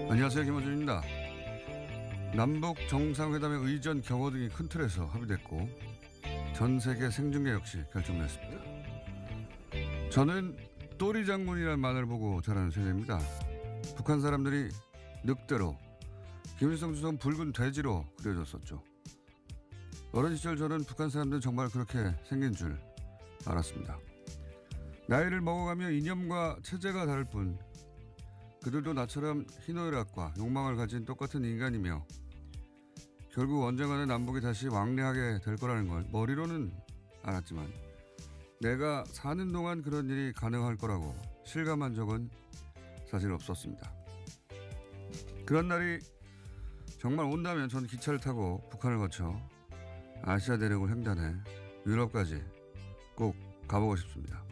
안녕하세요, 김호준입니다. 남북 정상회담의 의전 경호 등이 큰 틀에서 합의됐고 전 세계 생중계 역시 결정됐습니다. 저는 또리 장군이라는 말을 보고 자라는 세대입니다. 북한 사람들이 늑대로, 김일성 주석은 붉은 돼지로 그려졌었죠. 어린 시절 저는 북한 사람들은 정말 그렇게 생긴 줄 알았습니다. 나이를 먹어가며 이념과 체제가 다를 뿐 그들도 나처럼 희노애락과 욕망을 가진 똑같은 인간이며 결국 언젠가는 남북이 다시 왕래하게 될 거라는 걸 머리로는 알았지만 내가 사는 동안 그런 일이 가능할 거라고 실감한 적은 사실 없었습니다. 그런 날이 정말 온다면 전 기차를 타고 북한을 거쳐 아시아 대륙을 횡단해 유럽까지 꼭 가보고 싶습니다.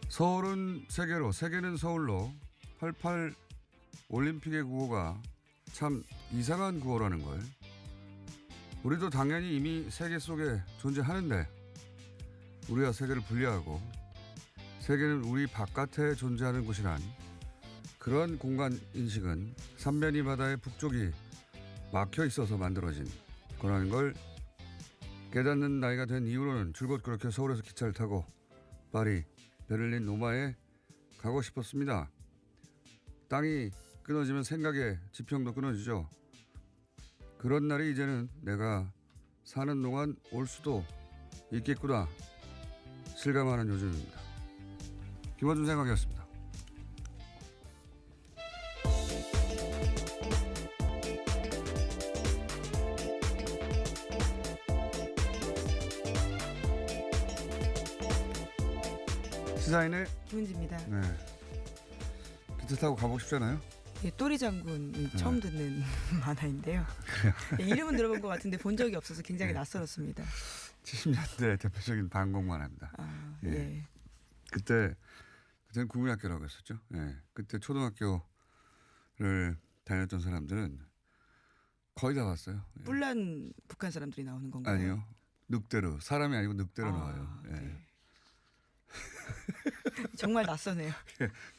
서울은 세계로, 세계는 서울로 88 올림픽의 구호가 참 이상한 구호라는 걸 우리도 당연히 이미 세계 속에 존재하는데 우리와 세계를 분리하고 세계는 우리 바깥에 존재하는 곳이란 그런 공간 인식은 삼면이 바다의 북쪽이 막혀 있어서 만들어진 거라는 걸 깨닫는 나이가 된 이후로는 줄곧 그렇게 서울에서 기차를 타고 파리, 베를린, 로마에 가고 싶었습니다. 땅이 끊어지면 생각의 지평도 끊어지죠. 그런 날이 이제는 내가 사는 동안 올 수도 있겠구나 실감하는 요즘입니다. 김어준 생각이었습니다. 시사인의 김은지입니다. 네. 기차 타고 가보고 싶잖아요. 예, 또리 장군이 처음 듣는 만화인데요. 예, 이름은 들어본 것 같은데 본 적이 없어서 굉장히 낯설었습니다. 70년대 대표적인 반공 만화입니다. 아, 예. 예. 그때는 국민학교라고 했었죠. 예. 그때 초등학교를 다녔던 사람들은 거의 다 봤어요. 예. 뿔난 북한 사람들이 나오는 건가요? 아니요. 늑대로. 사람이 아니고 늑대로 나와요. 예. 네. 정말 낯서네요.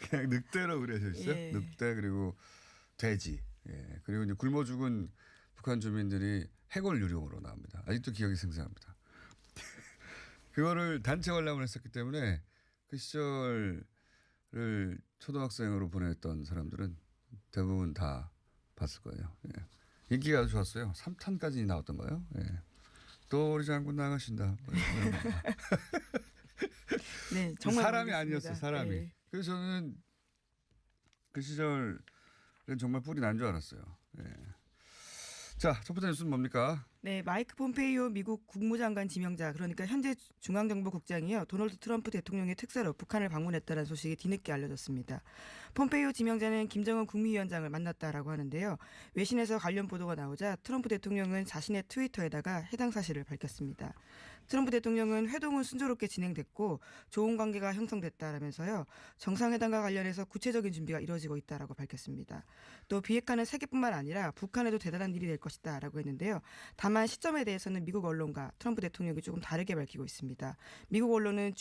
그냥 늑대로 그려져 있어요. 예. 늑대 그리고 돼지. 예. 그리고 이제 굶어 죽은 북한 주민들이 해골 유령으로 나옵니다. 아직도 기억이 생생합니다. 그거를 단체 관람을 했었기 때문에 그 시절을 초등학생으로 보냈던 사람들은 대부분 다 봤을 거예요. 예. 인기가 아주 좋았어요. 3탄까지 나왔던 거예요. 예. 또 우리 장군 나가신다. 네, 정말 사람이 모르겠습니다. 아니었어요. 사람이. 네. 그래서 저는 그 시절은 정말 뿔이 난 줄 알았어요. 예. 자, 첫 번째 뉴스는 뭡니까? 네, 마이크 폼페이오 미국 국무장관 지명자, 그러니까 현재 중앙정보국장이요, 도널드 트럼프 대통령의 특사로 북한을 방문했다는 소식이 뒤늦게 알려졌습니다. 폼페이오 지명자는 김정은 국무위원장을 만났다라고 하는데요. 외신에서 관련 보도가 나오자 트럼프 대통령은 자신의 트위터에다가 해당 사실을 밝혔습니다. 트럼프 대통령은 회동은 순조롭게 진행됐고 좋은 관계가 형성됐다라면서요, 정상회담과 관련해서 구체적인 준비가 이루어지고 있다라고 밝혔습니다. 또 비핵화는 세계뿐만 아니라 북한에도 대단한 일이 될 것이다라고 했는데요. 다만 시점에 대해서는 미국 언론과 트럼프 대통령이 조금 다르게 밝히고 있습니다. 미국 언론은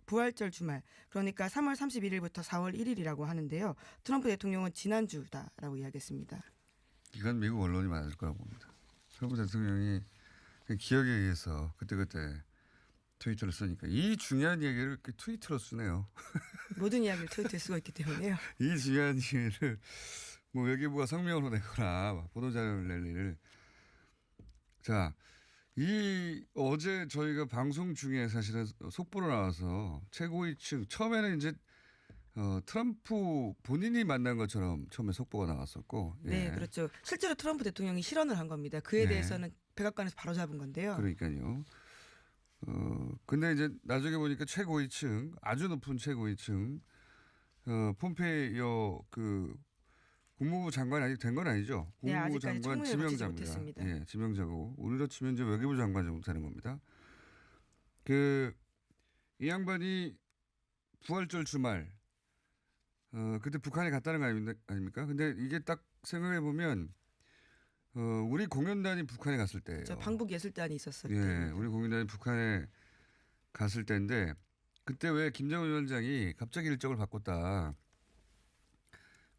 부활절 주말, 그러니까 3월 31일부터 4월 1일이라고 하는데요. 트럼프 대통령은 지난주다라고 이야기했습니다. 이건 미국 언론이 맞을 거라고 봅니다. 트럼프 대통령이 기억에 의해서 그때그때 트위터를 쓰니까 이 중요한 얘기를 이렇게 트위터로 쓰네요. 모든 이야기를 트위터에 쓰고 있기 때문에요. 이 중요한 얘기를 뭐 외교부가 성명으로 내거나 보도자료를 낼 일을. 자, 어제 저희가 방송 중에 사실은 속보로 나와서 최고위층 처음에는 이제 트럼프 본인이 만난 것처럼 처음에 속보가 나왔었고. 예. 네, 그렇죠. 실제로 트럼프 대통령이 실언을 한 겁니다. 그에 대해서는 백악관에서 바로 잡은 건데요. 그러니까요. 근데 이제 나중에 보니까 최고위층, 아주 높은 최고위층, 폼페이오 국무부 장관이 아직 된 건 아니죠. 네, 국무부 아직까지 장관 청문회를 거치지 지명자입니다. 못했습니다. 예, 지명자고 우리로 치면 이제 외교부 장관 정도 되는 겁니다. 이 양반이 부활절 주말 그때 북한에 갔다는 거 아닙니까? 근데 이게 딱 생각해 보면 우리 공연단이 북한에 갔을 때예요. 방북예술단이 있었을 예, 때. 우리 공연단이 북한에 갔을 때인데 그때 왜 김정은 위원장이 갑자기 일정을 바꿨다.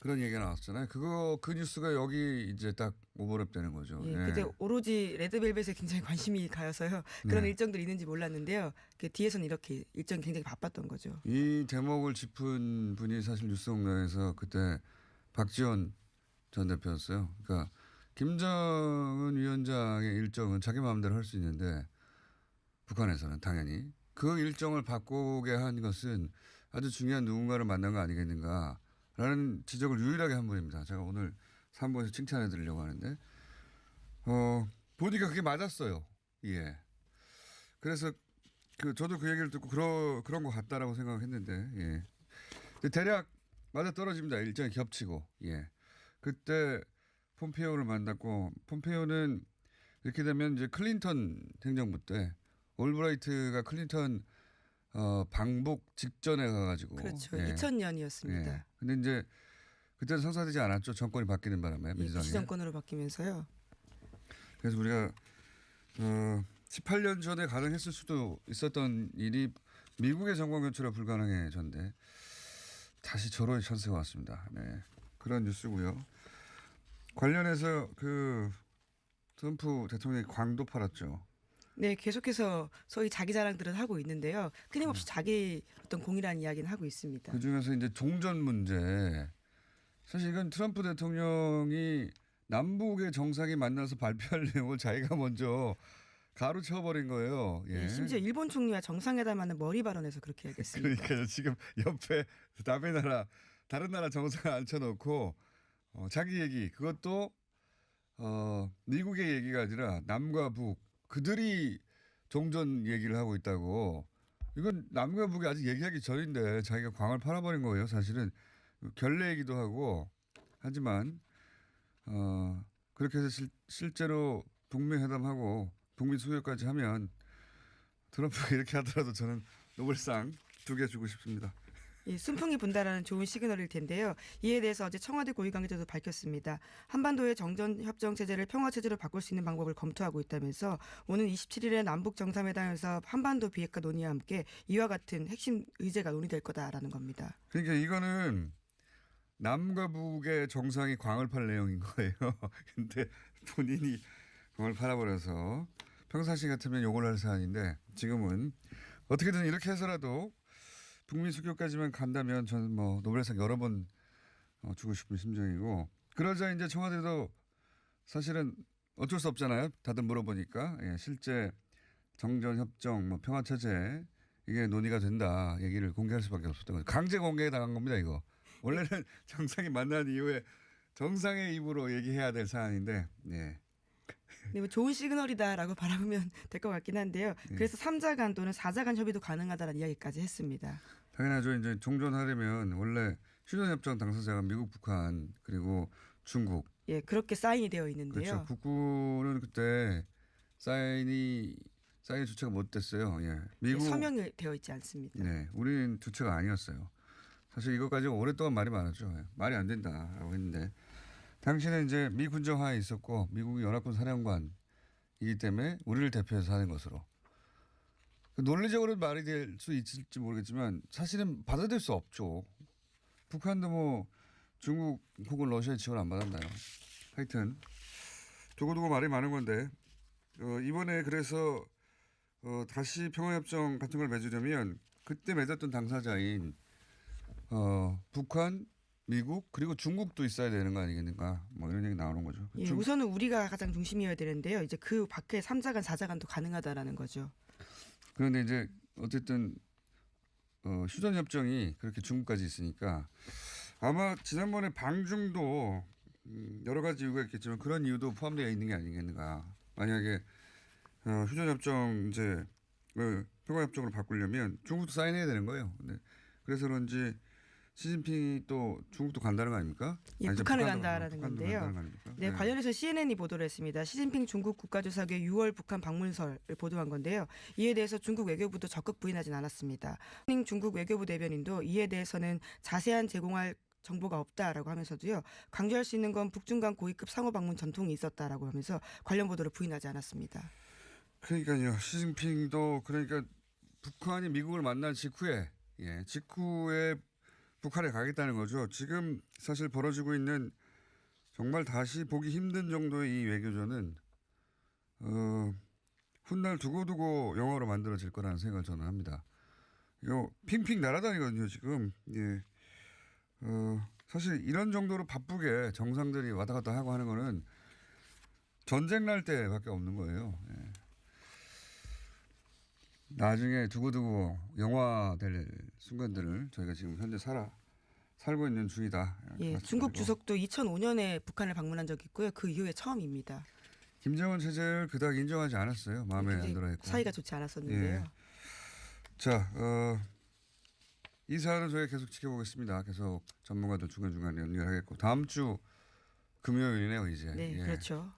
그런 얘기가 나왔잖아요. 그 뉴스가 여기 이제 딱 오버랩되는 거죠. 예, 예. 그때 오로지 레드벨벳에 굉장히 관심이 가여서요. 그런 네. 일정들이 있는지 몰랐는데요. 그 뒤에서는 이렇게 일정이 굉장히 바빴던 거죠. 이 대목을 짚은 분이 사실 뉴스공장에서 그때 박지원 전 대표였어요. 그러니까 김정은 위원장의 일정은 자기 마음대로 할 수 있는데 북한에서는 당연히 그 일정을 바꾸게 한 것은 아주 중요한 누군가를 만난 거 아니겠는가라는 지적을 유일하게 한 분입니다. 제가 오늘 3부에서 칭찬해 드리려고 하는데 보니까 그게 맞았어요. 예. 그래서 저도 그 얘기를 듣고 그런 것 같다라고 생각했는데 예. 근데 대략 맞아 떨어집니다. 일정이 겹치고 예. 그때 폼페이오를 만났고 폼페이오는 이렇게 되면 이제 클린턴 행정부 때 올브라이트가 클린턴 방북 직전에 가가지고 그렇죠. 예. 2000년이었습니다. 예. 근데 이제 그때는 성사되지 않았죠. 정권이 바뀌는 바람에 예, 민주당이. 부시 정권으로 바뀌면서요. 그래서 우리가 18년 전에 가능했을 수도 있었던 일이 미국의 정권 교체로 불가능해졌는데 다시 절호의 찬스가 왔습니다. 네. 그런 뉴스고요. 관련해서 트럼프 대통령이 광도 팔았죠. 네, 계속해서 소위 자기 자랑들은 하고 있는데요. 끊임없이 자기 어떤 공이라는 이야기는 하고 있습니다. 그중에서 이제 종전 문제. 사실 이건 트럼프 대통령이 남북의 정상이 만나서 발표할 내용을 자기가 먼저 가로채워버린 거예요. 예. 네, 심지어 일본 총리와 정상회담하는 머리 발언에서 그렇게 얘기했습니다. 그러니까요. 지금 옆에 남의 나라, 다른 나라 정상을 앉혀놓고 자기 얘기 그것도 미국의 얘기가 아니라 남과 북 그들이 종전 얘기를 하고 있다고. 이건 남과 북이 아직 얘기하기 전인데 자기가 광을 팔아버린 거예요. 사실은 결례 얘기도 하고 하지만 그렇게 해서 실제로 북미 회담하고 북미 수교까지 하면 트럼프가 이렇게 하더라도 저는 노벨상 2개 주고 싶습니다. 예, 순풍이 분다라는 좋은 시그널일 텐데요. 이에 대해서 어제 청와대 고위 관계자도 밝혔습니다. 한반도의 정전협정 체제를 평화체제로 바꿀 수 있는 방법을 검토하고 있다면서 오는 27일에 남북 정상회담에서 한반도 비핵화 논의와 함께 이와 같은 핵심 의제가 논의될 거다라는 겁니다. 그러니까 이거는 남과 북의 정상이 광을 팔 내용인 거예요. 근데 본인이 광을 팔아버려서 평상시 같으면 욕을 할 사안인데 지금은 어떻게든 이렇게 해서라도 북미 수교까지만 간다면 저는 뭐 노벨상 여러 번 주고 싶은 심정이고 그러자 이제 청와대도 사실은 어쩔 수 없잖아요. 다들 물어보니까 예, 실제 정전협정 뭐 평화체제 이게 논의가 된다 얘기를 공개할 수밖에 없었던 거죠. 강제 공개에 당한 겁니다 이거. 원래는 정상이 만난 이후에 정상의 입으로 얘기해야 될 사안인데 예. 네, 뭐 좋은 시그널이다라고 바라보면 될 것 같긴 한데요. 그래서 3자 간 또는 4자 간 협의도 가능하다는 이야기까지 했습니다. 당연하죠. 이제 종전하려면 원래 휴전협정 당사자가 미국, 북한 그리고 중국. 예, 그렇게 사인이 되어 있는데요. 그렇죠. 북구는 그때 사인 주체가 못 됐어요. 예. 미국 예, 서명이 되어 있지 않습니다. 네, 우리는 주체가 아니었어요. 사실 이것까지 오랫동안 말이 많았죠. 예. 말이 안 된다라고 했는데 당시는 이제 미 군정하에 있었고 미국이 연합군 사령관이기 때문에 우리를 대표해서 하는 것으로. 논리적으로 말이 될 수 있을지 모르겠지만 사실은 받아들일 수 없죠. 북한도 뭐 중국 혹은 러시아의 지원 안 받았나요? 하여튼 두고두고 말이 많은 건데 이번에 그래서 다시 평화협정 같은 걸 맺으려면 그때 맺었던 당사자인 북한, 미국 그리고 중국도 있어야 되는 거 아니겠는가 뭐 이런 얘기 나오는 거죠. 예, 우선은 우리가 가장 중심이어야 되는데요. 이제 그 밖에 3자 간, 4자 간도 가능하다라는 거죠. 그런데 이제 어쨌든 휴전협정이 그렇게 중국까지 있으니까 아마 지난번에 방중도 여러 가지 이유가 있겠지만 그런 이유도 포함되어 있는 게 아니겠는가. 만약에 휴전협정 이제 평화협정으로 바꾸려면 중국도 사인해야 되는 거예요. 근데 그래서 그런지 시진핑이 또 중국도 간다는 거 아닙니까? 예, 아니, 북한을 간다라는 건데요. 간다는 거 아닙니까? 네, 관련해서 CNN이 보도를 했습니다. 시진핑 중국 국가주석의 6월 북한 방문설을 보도한 건데요. 이에 대해서 중국 외교부도 적극 부인하진 않았습니다. 중국 외교부 대변인도 이에 대해서는 자세한 제공할 정보가 없다라고 하면서도요. 강조할 수 있는 건 북중 간 고위급 상호 방문 전통이 있었다라고 하면서 관련 보도를 부인하지 않았습니다. 그러니까요. 시진핑도 그러니까 북한이 미국을 만난 직후에 북한에 가겠다는 거죠. 지금 사실 벌어지고 있는 정말 다시 보기 힘든 정도의 이 외교전은 훗날 두고두고 영화로 만들어질 거라는 생각을 저는 합니다. 이거 핑핑 날아다니거든요, 지금. 예. 사실 이런 정도로 바쁘게 정상들이 왔다 갔다 하고 하는 거는 전쟁 날 때밖에 없는 거예요. 예. 나중에 두고두고 영화될 순간들을 저희가 지금 현재 살고 있는 중이다. 예, 중국 주석도 2005년에 북한을 방문한 적이 있고요. 그 이후에 처음입니다. 김정은 체제를 그닥 인정하지 않았어요. 마음에 안 들어했고. 사이가 좋지 않았었는데요. 예. 자, 이 사안은 저희가 계속 지켜보겠습니다. 계속 전문가들 중간중간에 연결하겠고 다음 주 금요일이네요, 이제. 네, 예. 그렇죠.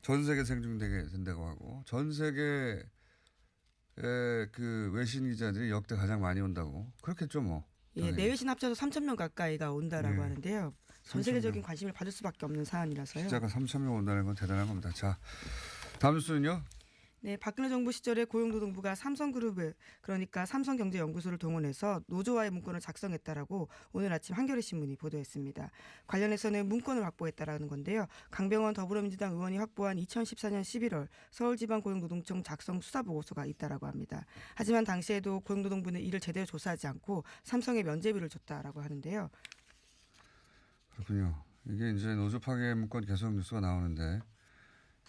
전 세계 생중되게 된다고 하고 전 세계의 그 외신 기자들이 역대 가장 많이 온다고 그렇겠죠, 뭐. 예, 내외신 합쳐서 3,000명 가까이가 온다라고 예. 하는데요. 전 세계적인 관심을 받을 수밖에 없는 사안이라서요. 기자가 3,000명 온다는 건 대단한 겁니다. 자, 다음 뉴스는요. 네, 박근혜 정부 시절에 고용노동부가 삼성그룹을 그러니까 삼성경제연구소를 동원해서 노조와의 문건을 작성했다라고 오늘 아침 한겨레 신문이 보도했습니다. 관련해서는 문건을 확보했다라는 건데요. 강병원 더불어민주당 의원이 확보한 2014년 11월 서울지방고용노동청 작성 수사보고서가 있다라고 합니다. 하지만 당시에도 고용노동부는 이를 제대로 조사하지 않고 삼성에 면죄비를 줬다라고 하는데요. 그렇군요. 이게 이제 노조 파괴 문건 계속 뉴스가 나오는데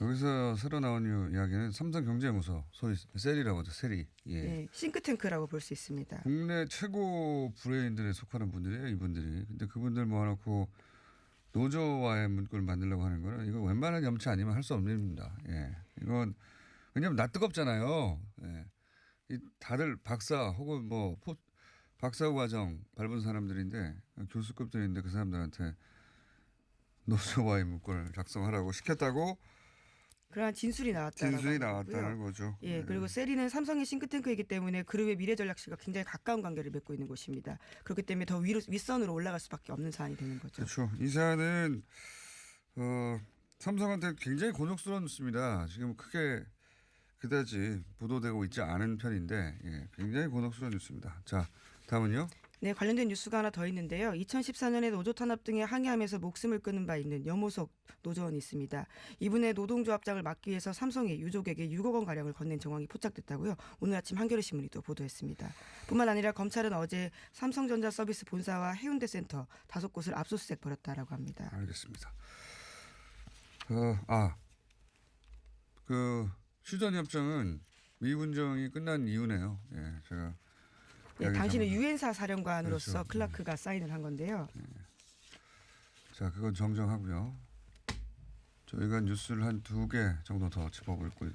여기서 새로 나온 이야기는 삼성경제연구소, 소위 셀이라고 하죠. 셀이. 예. 네, 싱크탱크라고 볼 수 있습니다. 국내 최고 브레인들에 속하는 분들이에요, 이분들이. 근데 그분들 모아놓고 노조와의 문구를 만들려고 하는 거는 이거 웬만한 염치 아니면 할 수 없는 일입니다. 예. 이건 왜냐하면 나 뜨겁잖아요. 예. 이 다들 박사 혹은 뭐 박사후 과정 밟은 사람들인데 교수급들인데 그 사람들한테 노조와의 문구를 작성하라고 시켰다고. 그러한 진술이 나왔다는 거죠. 예, 그리고 셀이는 삼성의 싱크탱크이기 때문에 그룹의 미래전략실과 굉장히 가까운 관계를 맺고 있는 곳입니다. 그렇기 때문에 더 윗선으로 올라갈 수밖에 없는 사안이 되는 거죠. 그렇죠. 이 사안은 삼성한테 굉장히 곤혹스러운 뉴스입니다. 지금 크게 그다지 보도되고 있지 않은 편인데 예, 굉장히 곤혹스러운 뉴스입니다. 자, 다음은요. 네, 관련된 뉴스가 하나 더 있는데요. 2014년에 노조 탄압 등에 항의하면서 목숨을 끊은 바 있는 염호석 노조원이 있습니다. 이분의 노동조합장을 막기 위해서 삼성이 유족에게 6억 원 가량을 건넨 정황이 포착됐다고요. 오늘 아침 한겨레 신문이 또 보도했습니다. 뿐만 아니라 검찰은 어제 삼성전자 서비스 본사와 해운대 센터 5곳을 압수수색 벌였다라고 합니다. 알겠습니다. 그 휴전협정은 미분정이 끝난 이유네요. 예, 제가. 네, 당신은 유엔사 사령관으로서 그렇죠. 클라크가 사인을 한 건데요. 자, 그건 정정하고요. 저희가 뉴스를 한 2개 정도 더 짚어볼 것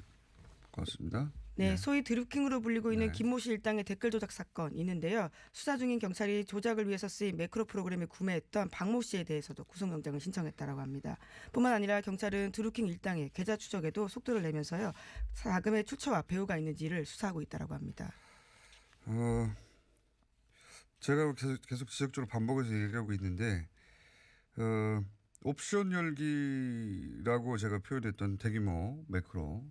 같습니다. 네, 소위 드루킹으로 불리고 있는 네. 김모 씨 일당의 댓글 조작 사건 있는데요. 수사 중인 경찰이 조작을 위해서 쓰인 매크로 프로그램을 구매했던 박모 씨에 대해서도 구속영장을 신청했다라고 합니다. 뿐만 아니라 경찰은 드루킹 일당의 계좌 추적에도 속도를 내면서요. 자금의 출처와 배후가 있는지를 수사하고 있다라고 합니다. 제가 계속 지속적으로 반복해서 얘기하고 있는데 옵션 열기라고 제가 표현했던 대규모 매크로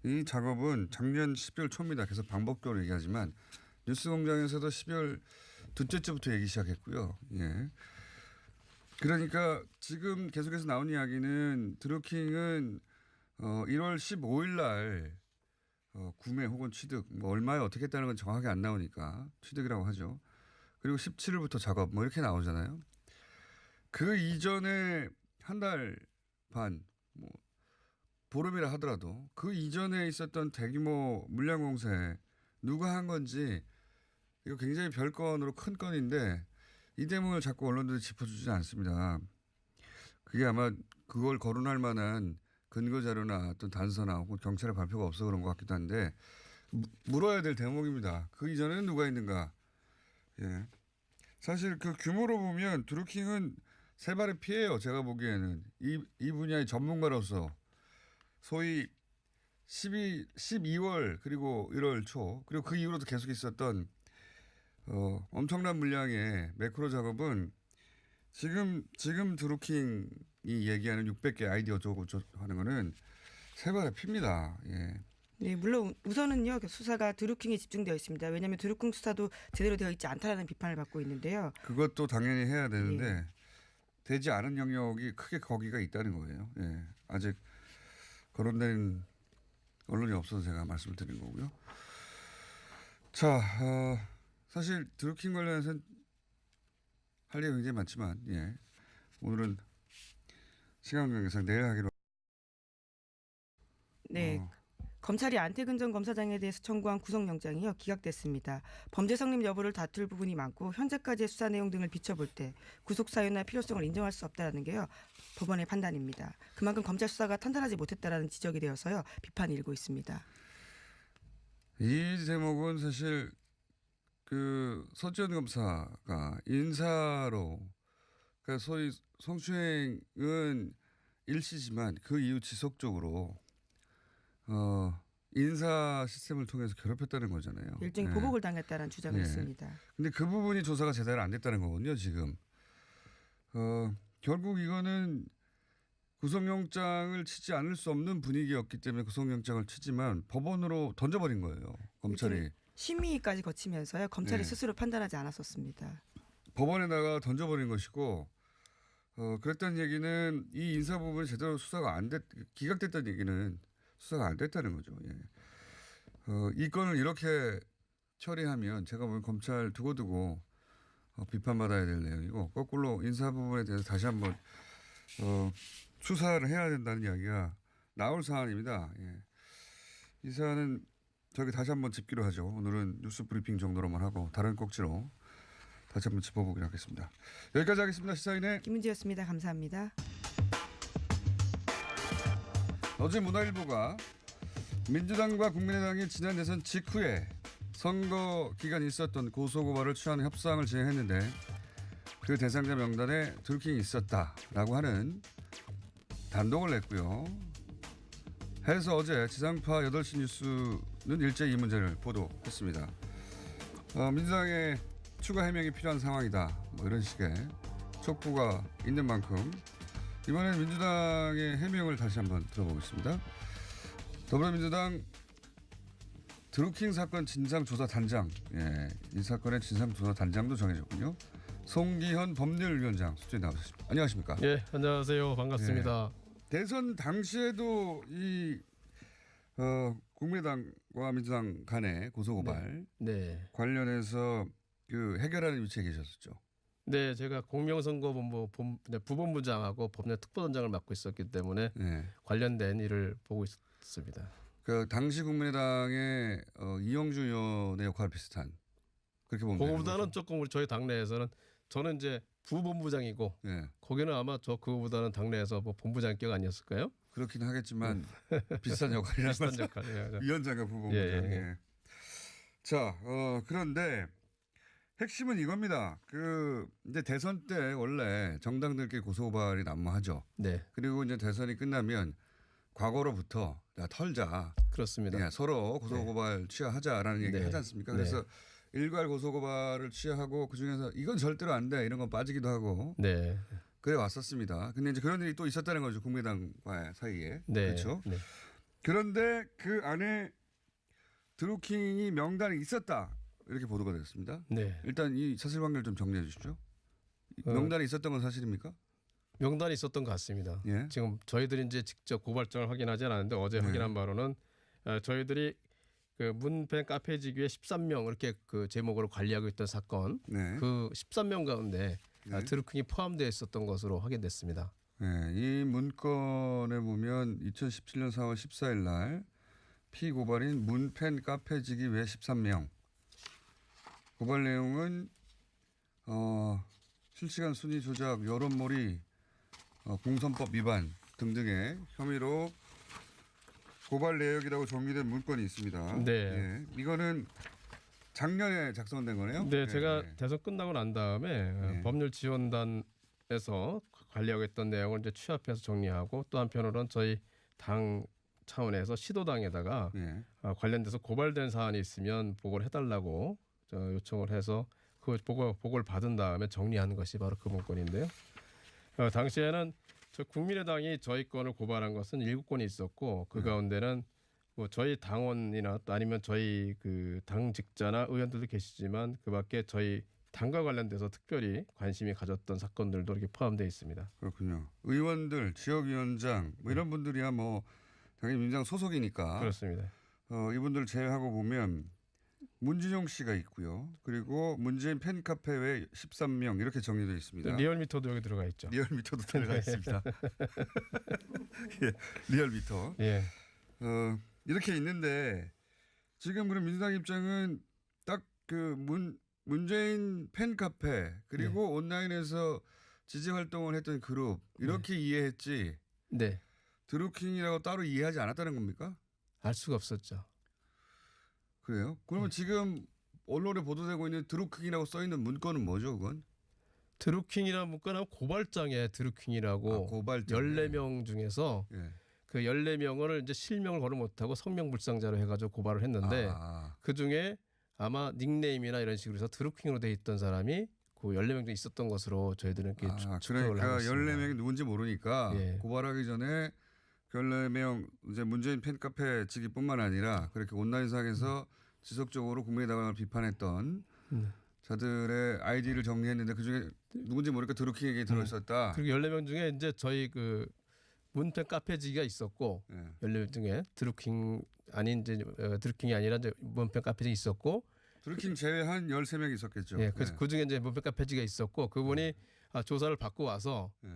이 작업은 작년 12월 초입니다. 계속 반복적으로 얘기하지만 뉴스공장에서도 12월 둘째 주부터 얘기 시작했고요. 예. 그러니까 지금 계속해서 나온 이야기는 드루킹은 1월 15일 날 구매 혹은 취득 뭐 얼마에 어떻게 했다는 건 정확하게 안 나오니까 취득이라고 하죠. 그리고 17일부터 작업 뭐 이렇게 나오잖아요. 그 이전에 한 달 반 뭐 보름이라 하더라도 그 이전에 있었던 대규모 물량 공세 누가 한 건지 이거 굉장히 별건으로 큰 건인데 이 대목을 자꾸 언론들이 짚어주지 않습니다. 그게 아마 그걸 거론할 만한 근거 자료나 어떤 단서나 혹은 경찰의 발표가 없어 그런 것 같기도 한데 물어야 될 대목입니다. 그 이전에는 누가 있는가. 예. 사실 그 규모로 보면 드루킹은 세 발의 피해요. 제가 보기에는 이 분야의 전문가로서 소위 12월 그리고 1월 초 그리고 그 이후로도 계속 있었던 엄청난 물량의 매크로 작업은 지금 드루킹이 얘기하는 600개 아이디어 저거 하는 거는 세 발의 피입니다. 예. 네, 물론 우선은요 수사가 드루킹에 집중되어 있습니다. 왜냐하면 드루킹 수사도 제대로 되어 있지 않다라는 비판을 받고 있는데요. 그것도 당연히 해야 되는데 되지 않은 영역이 크게 거기가 있다는 거예요. 예. 아직 거론된 언론이 없어서 제가 말씀을 드린 거고요. 자, 사실 드루킹 관련해서는 할 얘기가 굉장히 많지만 오늘은 시간 관계상 내일 하기로. 네. 검찰이 안태근 전 검사장에 대해서 청구한 구속영장이요 기각됐습니다. 범죄 성립 여부를 다툴 부분이 많고 현재까지의 수사 내용 등을 비춰볼 때 구속 사유나 필요성을 인정할 수 없다는 게요 법원의 판단입니다. 그만큼 검찰 수사가 탄탄하지 못했다라는 지적이 되어서요 비판이 일고 있습니다. 이 제목은 사실 그 서지현 검사가 인사로 그러니까 소위 성추행은 일시지만 그 이후 지속적으로 인사 시스템을 통해서 괴롭혔다는 거잖아요. 일종의 보복을 당했다는 주장을 했습니다. 근데 그 부분이 조사가 제대로 안 됐다는 거거든요, 지금. 결국 이거는 구속영장을 치지 않을 수 없는 분위기였기 때문에 구속영장을 치지만 법원으로 던져버린 거예요, 검찰이. 심의까지 거치면서요 검찰이 스스로 판단하지 않았었습니다. 법원에다가 던져버린 것이고, 그랬다는 얘기는 이 인사 부분이 제대로 수사가 기각됐다는 얘기는 수사가 안 됐다는 거죠. 이 건을 이렇게 처리하면 제가 보면 검찰 두고두고 비판받아야 될 내용이고 거꾸로 인사 부분에 대해서 다시 한번 수사를 해야 된다는 이야기가 나올 사안입니다. 이 사안은 저기 다시 한번 짚기로 하죠. 오늘은 뉴스 브리핑 정도로만 하고 다른 꼭지로 다시 한번 짚어보기로 하겠습니다. 여기까지 하겠습니다. 시사인의 김은지였습니다. 감사합니다. 어제 문화일보가 민주당과 국민의당이 지난 대선 직후에 선거 기간에 있었던 고소고발을 취하는 협상을 진행했는데 그 대상자 명단에 드루킹이 있었다라고 하는 단독을 냈고요. 해서 어제 지상파 8시 뉴스는 일제히 이 문제를 보도했습니다. 민주당의 추가 해명이 필요한 상황이다. 뭐 이런 식의 촉구가 있는 만큼 이번엔 민주당의 해명을 다시 한번 들어보겠습니다. 더불어민주당 드루킹 사건 진상조사단장, 이 사건의 진상조사단장도 정해졌군요. 송기현 법률위원장 수준에 나오셨습니다. 안녕하십니까? 예, 안녕하세요. 반갑습니다. 대선 당시에도 이 국민의당과 민주당 간의 고소고발 네. 관련해서 그 해결하는 위치에 계셨었죠. 네, 제가 공명선거본부 부본부장하고 법률특보단장을 맡고 있었기 때문에 관련된 일을 보고 있었습니다. 그 당시 국민의당의 이영주 의원의 역할 비슷한 그렇게 보면 그거보다는 조금 우리 저희 당내에서는 저는 이제 부본부장이고 거기는 아마 그거보다는 당내에서 뭐 본부장격 아니었을까요? 그렇긴 하겠지만 비슷한 역할이라서 비슷한 역할. 위원장과 부본부장. 자, 그런데 핵심은 이겁니다. 그 이제 대선 때 원래 정당들끼리 고소고발이 난무하죠. 네. 그리고 이제 대선이 끝나면 과거로부터 털자. 그렇습니다. 서로 고소고발 취하하자라는 얘기 하지 않습니까? 그래서 일괄 고소고발을 취하하고 그 중에서 이건 절대로 안 돼. 이런 건 빠지기도 하고. 네. 그래 왔었습니다. 근데 이제 그런 일이 또 있었다는 거죠. 국민의당과 사이에. 네. 그렇죠. 네. 그런데 그 안에 드루킹이 명단에 있었다. 이렇게 보도가 됐습니다. 네. 일단 이 사실관계를 좀 정리해 주십시오. 명단에 있었던 건 사실입니까? 명단이 있었던 것 같습니다. 지금 저희들이 이제 직접 고발장을 확인하지 않았는데 어제 확인한 바로는 저희들이 그 문펜 카페지기에 13명 이렇게 그 제목으로 관리하고 있던 사건 그 13명 가운데 드루킹이 포함되어 있었던 것으로 확인됐습니다. 이 문건에 보면 2017년 4월 14일 날 피고발인 문펜 카페지기 외 13명 고발 내용은 실시간 순위 조작, 여론몰이, 공선법 위반 등등의 혐의로 고발 내역이라고 정리된 문건이 있습니다. 네. 이거는 작년에 작성된 거네요. 네, 제가 대선 끝나고 난 다음에 법률지원단에서 관리하고 있던 내용을 이제 취합해서 정리하고 또 한편으로는 저희 당 차원에서 시도당에다가 관련돼서 고발된 사안이 있으면 보고를 해달라고 요청을 해서 그 보고를 받은 다음에 정리하는 것이 바로 그 문건인데요. 당시에는 국민의당이 저희 건을 고발한 것은 7건이 있었고 그 가운데는 뭐 저희 당원이나 또 아니면 저희 그 당직자나 의원들도 계시지만 그밖에 저희 당과 관련돼서 특별히 관심이 가졌던 사건들도 이렇게 포함되어 있습니다. 그렇군요. 의원들, 지역위원장 뭐 이런 분들이야 뭐 당연히 민주당 소속이니까. 그렇습니다. 이분들 제외하고 보면 문진용 씨가 있고요. 그리고 문재인 팬카페 외 13명 이렇게 정리되어 있습니다. 리얼미터도 여기 들어가 있죠. 리얼미터도 들어가 있습니다. 예, 리얼미터. 예. 이렇게 있는데 지금 그럼 민주당 입장은 딱 그 문재인 팬카페 그리고 네. 온라인에서 지지 활동을 했던 그룹 이렇게 이해했지. 네. 드루킹이라고 따로 이해하지 않았다는 겁니까? 알 수가 없었죠. 그래요? 그러면 지금 언론에 보도되고 있는 드루킹이라고 써 있는 문건은 뭐죠, 그건? 드루킹이라는 문건은 고발장에 드루킹이라고 고발장. 14명 중에서 예. 그 14명을 이제 실명을 거론 못하고 성명불상자로 해가지고 고발을 했는데 그 중에 아마 닉네임이나 이런 식으로 해서 드루킹으로 돼 있던 사람이 그 14명 중에 있었던 것으로 저희들은 이렇게 추측을 그러니까 하고 있습니다. 14명이 누군지 모르니까 예. 고발하기 전에 14명 이제 문재인 팬카페 측이뿐만 아니라 그렇게 온라인상에서 지속적으로 국민의당을 비판했던 자들의 아이디를 정리했는데 그중에 누군지 모르니까 드루킹에게 들어있었다. 그리고 14명 중에 이제 저희 그 문팬 카페지기가 있었고 예. 14명 중에 드루킹 아닌 이제 드루킹이 아니라 이제 문팬 카페지가 있었고 드루킹 제외한 13명이 있었겠죠. 예, 그래서 그 중에 이제 문팬 카페지가 있었고 그분이 조사를 받고 와서 예.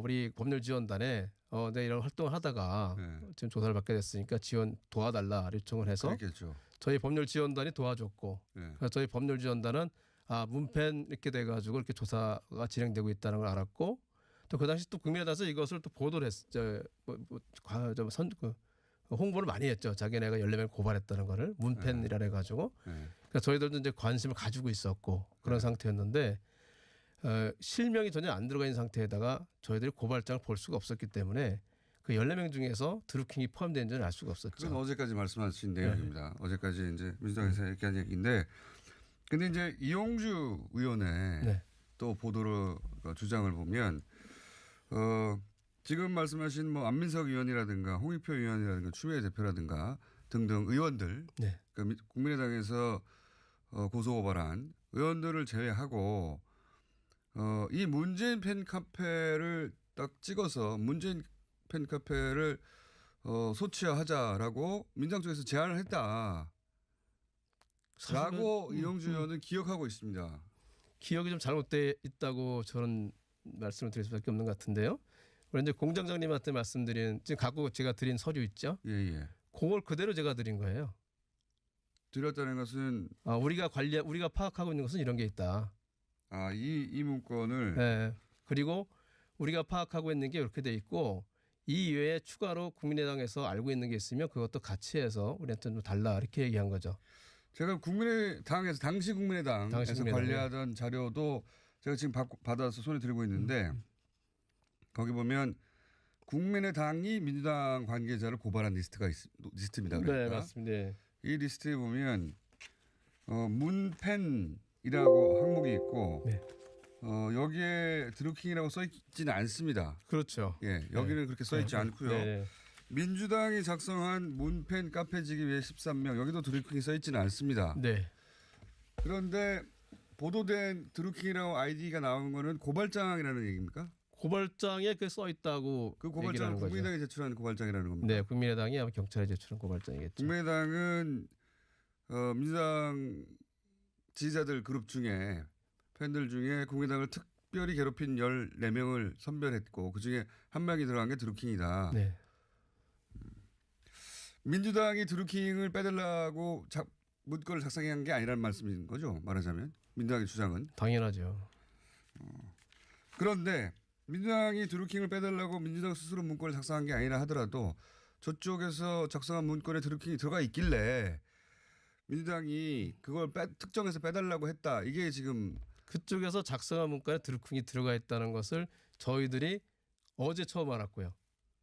우리 법률 지원단에 네, 이런 활동을 하다가 지금 조사를 받게 됐으니까 지원 도와달라 요청을 해서 그렇겠죠. 저희 법률 지원단이 도와줬고 예. 그래서 저희 법률 지원단은 문팬 이렇게 돼가지고 이렇게 조사가 진행되고 있다는 걸 알았고 또 그 당시 또 국민의당에서 이것을 또 보도를 했죠. 홍보를 많이 했죠. 자기네가 14명 고발했다는 거를 문팬이라 해가지고 그러니까 저희들도 이제 관심을 가지고 있었고 그런 상태였는데 실명이 전혀 안 들어가 있는 상태에다가 저희들이 고발장을 볼 수가 없었기 때문에 그 14명 중에서 드루킹이 포함되는지는 알 수가 없었죠. 그건 어제까지 말씀하신 내용입니다. 어제까지 이제 민주당에서 얘기한 얘기인데 근데 이제 이용주 의원의 또 보도를 주장을 보면 지금 말씀하신 뭐 안민석 의원이라든가 홍익표 의원이라든가 추미애 대표라든가 등등 의원들 그러니까 국민의당에서 고소고발한 의원들을 제외하고 이 문재인 팬카페를 딱 찍어서 문재인 팬카페를 소치하자라고 민주당 쪽에서 제안을 했다. 라고 이용주 의원은 기억하고 있습니다. 기억이 좀 잘못되어 있다고 저는 말씀을 드릴 수밖에 없는 것 같은데요. 우리 이제 공장장님한테 말씀드린 지금 갖고 제가 드린 서류 있죠. 예. 그걸 그대로 제가 드린 거예요. 드렸다는 것은 우리가 파악하고 있는 것은 이런 게 있다. 이 문건을. 네. 그리고 우리가 파악하고 있는 게 이렇게 돼 있고 이 이외에 추가로 국민의당에서 알고 있는 게 있으면 그것도 같이 해서 우리한테 좀 달라 이렇게 얘기한 거죠. 제가 국민의당에서 당시 국민의당에서 관리하던 자료도 제가 지금 받아서 손에 들고 있는데 거기 보면 국민의당이 민주당 관계자를 고발한 리스트입니다. 그러니까. 네, 맞습니다. 이 리스트에 보면 문팬이라고 항목이 있고 여기에 드루킹이라고 써 있지는 않습니다. 그렇죠. 예, 여기는 그렇게 써 있지 않고요. 민주당이 작성한 문팬 카페지기 외 13명 여기도 드루킹이 써 있지는 않습니다. 네. 그런데 보도된 드루킹이라고 아이디가 나온 거는 고발장이라는 얘기입니까? 고발장에 그 써 있다고 그 고발장은 국민의당이 제출한 고발장이라는 겁니다. 네, 국민의당이 아마 경찰에 제출한 고발장이겠죠. 국민의당은 민주당 지지자들 그룹 중에 팬들 중에 국민의당을 특별히 괴롭힌 14명을 선별했고 그중에 한 명이 들어간 게 드루킹이다. 네. 민주당이 드루킹을 빼달라고 문건을 작성한 게 아니라는 말씀인 거죠. 말하자면 민주당의 주장은. 당연하죠. 그런데 민주당이 드루킹을 빼달라고 민주당 스스로 문건을 작성한 게 아니라 하더라도 저쪽에서 작성한 문건에 드루킹이 들어가 있길래 민주당이 그걸 특정해서 빼달라고 했다. 이게 지금 그쪽에서 작성한 문건에 드루킹이 들어가 있다는 것을 저희들이 어제 처음 알았고요.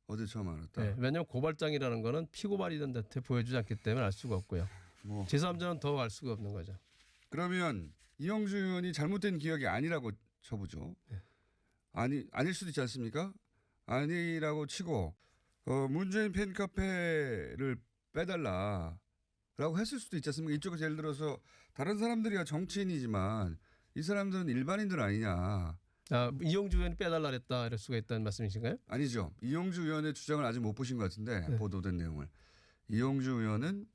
어제 처음 알았다. 네, 왜냐하면 고발장이라는 거는 피고발인한테 보여주지 않기 때문에 알 수가 없고요. 제3자는 더 알 수가 없는 거죠. 그러면 이용주 의원이 잘못된 기억이 아니라고 쳐보죠. 네. 아닐 수도 있지 않습니까? 아니라고 치고 문재인 팬카페를 빼달라라고 했을 수도 있지 않습니까? 이쪽에서 예를 들어서 다른 사람들이야 정치인이지만 이 사람들은 일반인들 아니냐. 이용주 의원이 빼달라 그랬다 이럴 수가 있다는 말씀이신가요? 아니죠. 이용주 의원의 주장을 아직 못 보신 것 같은데 네. 보도된 내용을. 이용주 의원은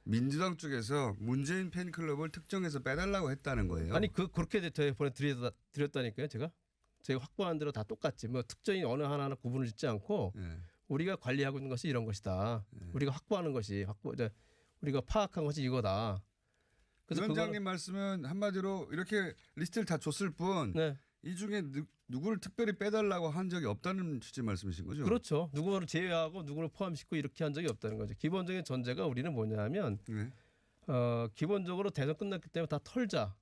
민주당 쪽에서 문재인 팬클럽을 특정해서 빼달라고 했다는 거예요. 아니 그렇게 보내드렸다니까요. 제가 확보한 대로 다 똑같지. 뭐 특정인 어느 하나하나 구분을 짓지 않고 네. 우리가 관리하고 있는 것이 이런 것이다. 우리가 확보하는 것이 우리가 파악한 것이 이거다. 그래서 위원장님 말씀은 한마디로 이렇게 리스트를 다 줬을 뿐 이 중에 누구를 특별히 빼달라고 한 적이 없다는 취지 말씀이신 거죠? 그렇죠. 누구를 제외하고 누구를 포함시키고 이렇게 한 적이 없다는 거죠. 기본적인 전제가 우리는 뭐냐면 기본적으로 대선 끝났기 때문에 다 털자.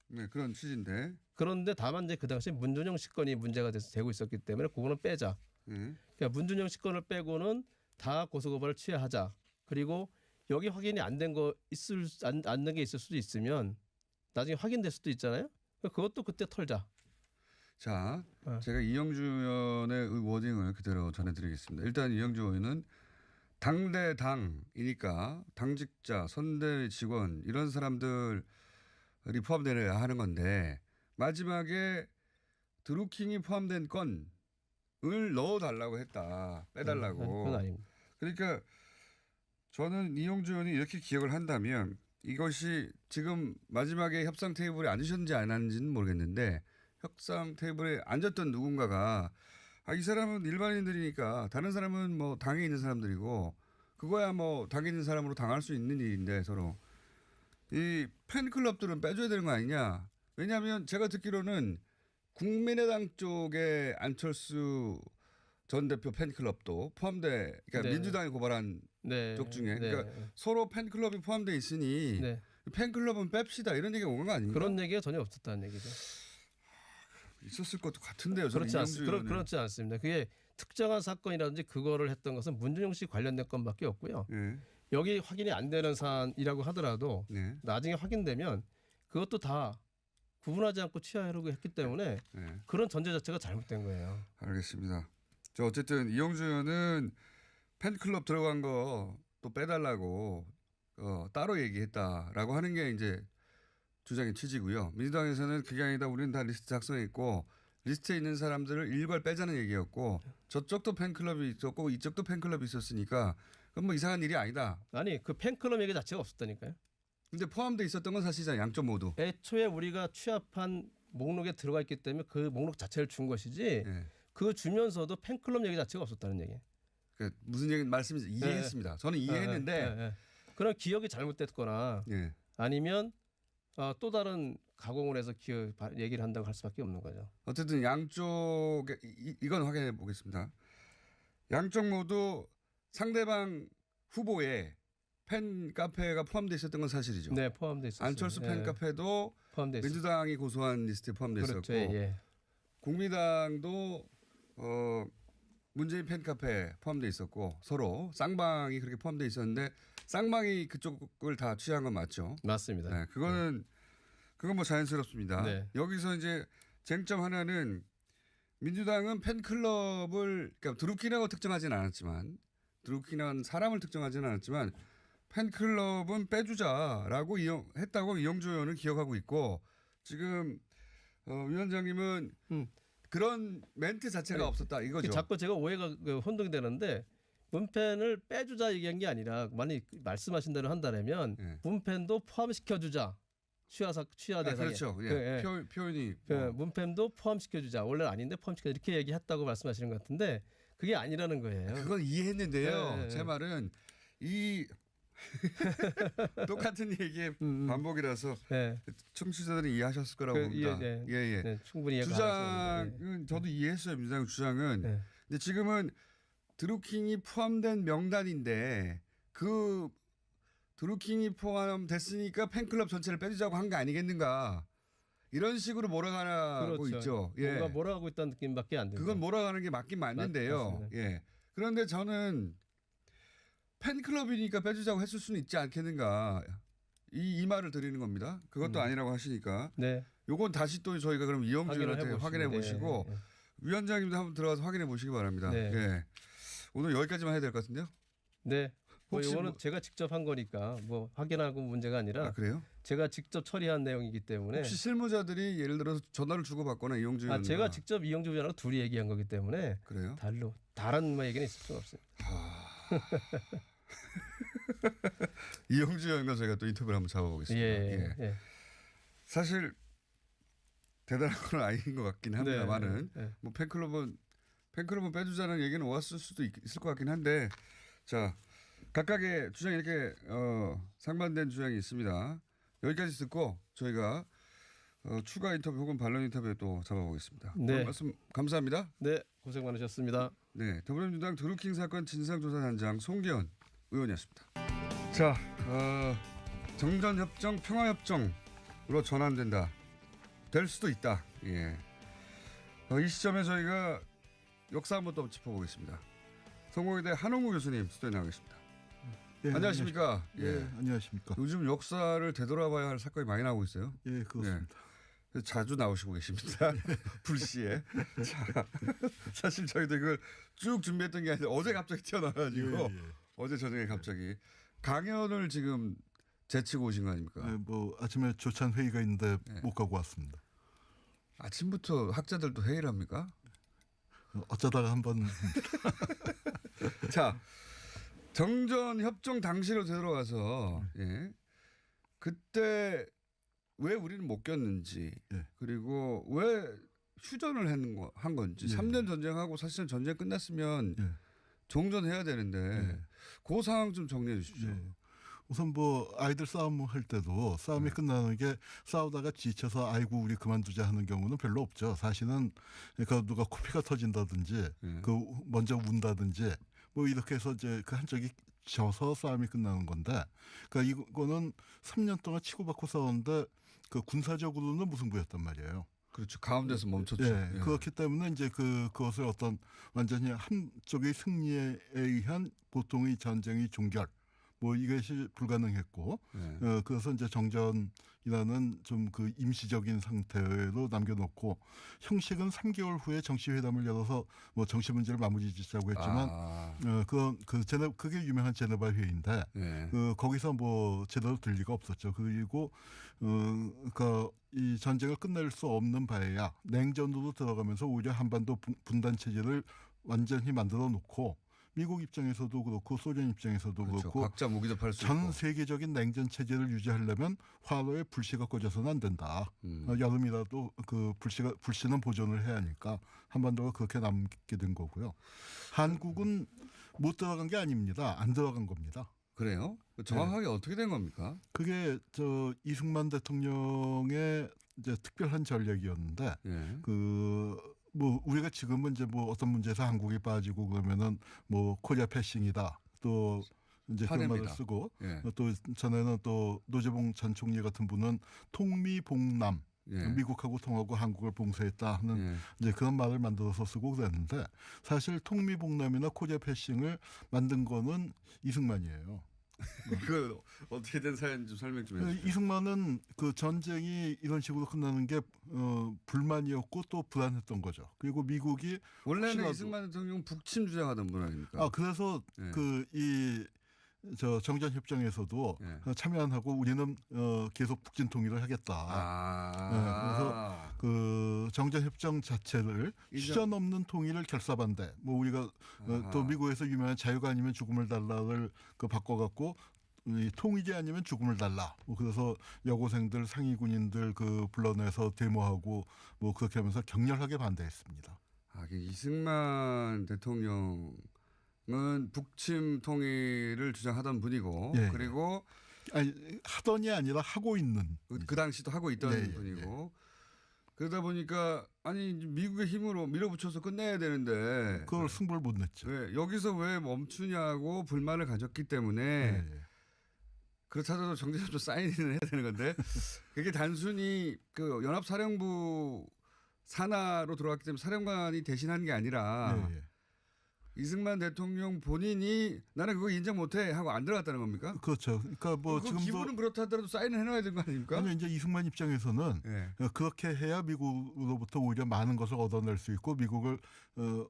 네, 그런 취지인데. 그런데 다만 이제 그 당시 문준영 씨건이 문제가 되고 있었기 때문에 그거는 빼자. 그러니까 문준영 씨건을 빼고는 다 고소고발을 취하하자. 그리고 여기 확인이 안 된 거 안 된 게 있을 수도 있으면 나중에 확인될 수도 있잖아요. 그것도 그때 털자. 자, 제가 이영주 의원의 워딩을 그대로 전해드리겠습니다. 일단 이영주 의원은 당대당이니까 당직자, 선대위 직원 이런 사람들이 포함되어야 하는 건데 마지막에 드루킹이 포함된 건을 넣어달라고 했다. 빼달라고. 그건 아닙니다. 그러니까 저는 이영주 의원이 이렇게 기억을 한다면 이것이 지금 마지막에 협상 테이블에 앉으셨는지 안 앉는지는 모르겠는데 협상 테이블에 앉았던 누군가가 이 사람은 일반인들이니까 다른 사람은 뭐 당에 있는 사람들이고 그거야 뭐 당에 있는 사람으로 당할 수 있는 일인데 서로 이 팬클럽들은 빼줘야 되는 거 아니냐. 왜냐하면 제가 듣기로는 국민의당 쪽에 안철수 전 대표 팬클럽도 그러니까 민주당이 고발한 쪽 중에 그러니까 서로 팬클럽이 포함되어 있으니 팬클럽은 뺍시다 이런 얘기가 온 거 아닙니까? 그런 얘기가 전혀 없었다는 얘기죠. 있었을 것도 같은데요. 그렇지 않습니다. 그게 특정한 사건이라든지 그거를 했던 것은 문준영 씨 관련된 건밖에 없고요. 여기 확인이 안 되는 사안이라고 하더라도 나중에 확인되면 그것도 다 구분하지 않고 취하하려고 했기 때문에 그런 전제 자체가 잘못된 거예요. 알겠습니다. 저 어쨌든 이영주 의원은 팬클럽 들어간 거 또 빼달라고 따로 얘기했다라고 하는 게 이제 주장의 취지고요. 민주당에서는 그게 아니다. 우리는 다 리스트 작성했고 리스트에 있는 사람들을 일괄 빼자는 얘기였고 저쪽도 팬클럽이 있었고 이쪽도 팬클럽이 있었으니까 그건 뭐 이상한 일이 아니다. 아니 그 팬클럽 얘기 자체가 없었다니까요. 근데 포함되어 있었던 건 사실상 양쪽 모두. 애초에 우리가 취합한 목록에 들어가 있기 때문에 그 목록 자체를 준 것이지 그 주면서도 팬클럽 얘기 자체가 없었다는 얘기예요. 그러니까 무슨 얘기 말씀인지 이해했습니다. 저는 이해했는데 그런 기억이 잘못됐거나 아니면 또 다른 가공을 해서 얘기를 한다고 할 수밖에 없는 거죠. 어쨌든 양쪽에 이건 확인해 보겠습니다. 양쪽 모두 상대방 후보에 팬 카페가 포함되어 있었던 건 사실이죠. 네, 포함되어 있었어요. 안철수 팬 카페도 민주당이 고소한 리스트에 포함되어 그렇죠. 있었고 국민당도 문재인 팬 카페에 포함되어 있었고 서로 쌍방이 그렇게 포함되어 있었는데 쌍방이 그쪽을 다 취한 건 맞죠? 맞습니다. 네, 그건 뭐 자연스럽습니다. 여기서 이제 쟁점 하나는 민주당은 팬클럽을 그러니까 드루킹이라고 특정하지는 않았지만 드루킹이라는 사람을 특정하지는 않았지만 팬클럽은 빼주자라고 했다고 이영주 의원은 기억하고 있고 지금 위원장님은 그런 멘트 자체가 없었다 이거죠. 자꾸 제가 오해가 혼동이 되는데 문펜을 빼주자 얘기한 게 아니라 만약 말씀하신 대로 한다면 문펜도 포함시켜주자. 취하 대상에. 그렇죠. 표현이. 문펜도 포함시켜주자. 원래 아닌데 포함시켜 이렇게 얘기했다고 말씀하시는 것 같은데 그게 아니라는 거예요. 그건 이해했는데요. 제 말은 이 똑같은 얘기의 반복이라서 청취자들이 이해하셨을 거라고 봅니다. 충분히 주장은 저도 이해했어요. 민주당 주장은. 근데 지금은 드루킹이 포함된 명단인데 그 드루킹이 포함됐으니까 팬클럽 전체를 빼주자고 한 거 아니겠는가. 이런 식으로 몰아가고 있죠. 뭔가 몰아가고 있다는 느낌밖에 안 들어요. 그건 몰아가는 게 맞긴 맞는데요. 그런데 저는 팬클럽이니까 빼주자고 했을 수는 있지 않겠는가. 이 말을 드리는 겁니다. 그것도 아니라고 하시니까. 요건 다시 또 저희가 그럼 이영주 의원한테 확인해 보시고 위원장님도 한번 들어가서 확인해 보시기 바랍니다. 오늘 여기까지만 해야 될 것 같은데요. 네. 혹시 이거는 뭐- 제가 직접 한 거니까 뭐 확인하고 문제가 아니라 아, 그래요? 제가 직접 처리한 내용이기 때문에 혹시 실무자들이 예를 들어서 전화를 주고받거나 이용주 의원과 제가 직접 이영주 의원하고 둘이 얘기한 거기 때문에 그래요? 다른 뭐 얘기는 있을 수가 없어요. 이용주 의원과 저희가 또 인터뷰를 한번 잡아보겠습니다. 예. 예. 사실 대단한 건 아닌 것 같긴 합니다만은 네. 뭐 팬클럽은 빼주자는 얘기는 왔을 수도 있을 것 같긴 한데 자 각각의 주장이 이렇게 상반된 주장이 있습니다. 여기까지 듣고 저희가 추가 인터뷰 혹은 반론 인터뷰에 또 잡아보겠습니다. 네. 오늘 말씀 감사합니다. 네, 고생 많으셨습니다. 네, 더불어민주당 드루킹 사건 진상조사단장 송기현 의원이었습니다. 자, 정전협정, 평화협정으로 전환된다. 될 수도 있다. 예. 이 시점에 저희가 역사 한번 더 짚어보겠습니다. 성공회대 한홍우 교수님 스튜디오에 나와 계십니다. 예, 안녕하십니까? 예, 안녕하십니까? 요즘 역사를 되돌아봐야 할 사건이 많이 나오고 있어요. 예, 그렇습니다. 예. 자주 나오시고 계십니다. 불시에. 자, 사실 저희도 이걸 쭉 준비했던 게 아니라 어제 갑자기 튀어나와가지고 어제 저녁에 갑자기 강연을 지금 제치고 오신 거 아닙니까? 예, 뭐 아침에 조찬 회의가 있는데 못 가고 왔습니다. 아침부터 학자들도 회의를 합니까? 어쩌다가 한번 자, 정전협정 당시로 되돌아가서 예. 그때 왜 우리는 못 꼈는지 그리고 왜 휴전을 한 건지 3년 전쟁하고 사실은 전쟁 끝났으면 종전해야 되는데 그 상황 좀 정리해 주십시오. 우선 뭐 아이들 싸움 할 때도 싸움이 끝나는 게 싸우다가 지쳐서 아이고 우리 그만두자 하는 경우는 별로 없죠. 사실은 그 누가 코피가 터진다든지 그 먼저 운다든지 뭐 이렇게 해서 이제 그 한쪽이 져서 싸움이 끝나는 건데 그러니까 이거는 3년 동안 치고받고 싸웠는데 그 군사적으로는 무승부였단 말이에요. 그렇죠. 가운데서 멈췄죠. 예, 그렇기 때문에 이제 그것을 어떤 완전히 한쪽의 승리에 의한 보통의 전쟁의 종결 뭐 이것이 불가능했고 그래서 이제 정전이라는 좀 그 임시적인 상태로 남겨놓고 형식은 3개월 후에 정시회담을 열어서 뭐 정시 문제를 마무리 짓자고 했지만 그게 유명한 제네바 회의인데 거기서 뭐 제대로 될 리가 없었죠. 그리고 그러니까 이 전쟁을 끝낼 수 없는 바에야 냉전으로 들어가면서 오히려 한반도 분단 체제를 완전히 만들어 놓고 미국 입장에서도 그렇고 소련 입장에서도 그렇죠. 그렇고 각자 무기도 팔 수 전 있고. 세계적인 냉전 체제를 유지하려면 화로에 불씨가 꺼져서는 안 된다. 여름이라도 그 불씨는 보존을 해야 하니까 한반도가 그렇게 남게 된 거고요. 한국은 못 들어간 게 아닙니다. 안 들어간 겁니다. 그래요? 정확하게 어떻게 된 겁니까? 그게 저 이승만 대통령의 이제 특별한 전략이었는데 뭐 우리가 지금은 이제 뭐 어떤 문제에서 한국이 빠지고 그러면은 뭐 코리아 패싱이다 또 이제 그런 말을 쓰고 또 전에는 또 노재봉 전 총리 같은 분은 통미봉남 미국하고 통하고 한국을 봉쇄했다 하는 이제 그런 말을 만들어서 쓰고 그랬는데 사실 통미봉남이나 코리아 패싱을 만든 거는 이승만이에요. 그 어떻게 된 사연 좀 설명 좀 해주세요. 이승만은 그 전쟁이 이런 식으로 끝나는 게 불만이었고 또 불안했던 거죠. 그리고 미국이 원래는 이승만 대통령 북침 주장하던 분 아닙니까? 그래서 저 정전 협정에서도 참여하고 우리는 계속 북진 통일을 하겠다. 그래서 그 정전 협정 자체를 휴전 없는 통일을 결사반대. 뭐 우리가 또 미국에서 유명한 자유가 아니면 죽음을 달라를 그 바꿔갖고 통일이 아니면 죽음을 달라. 뭐 그래서 여고생들 상위 군인들 불러내서 데모하고 뭐 그렇게 하면서 격렬하게 반대했습니다. 이승만 대통령 은 북침 통일을 주장하던 분이고 그리고 하던이 아니라 하고 있는 그 당시도 하고 있던 분이고 그러다 보니까 아니 미국의 힘으로 밀어붙여서 끝내야 되는데 그걸 승부를 못 냈죠. 여기서 왜 멈추냐고 불만을 가졌기 때문에 그렇다고 정전협정 사인을 해야 되는 건데 그게 단순히 그 연합사령부 산하로 들어갔기 때문에 사령관이 대신한 게 아니라 이승만 대통령 본인이 나는 그거 인정 못해 하고 안 들어갔다는 겁니까? 그렇죠. 그러니까 뭐 지금도 기분은 그렇다 하더라도 사인을 해놔야 되는 거 아닙니까? 아니 이제 이승만 입장에서는 그렇게 해야 미국으로부터 오히려 많은 것을 얻어낼 수 있고 미국을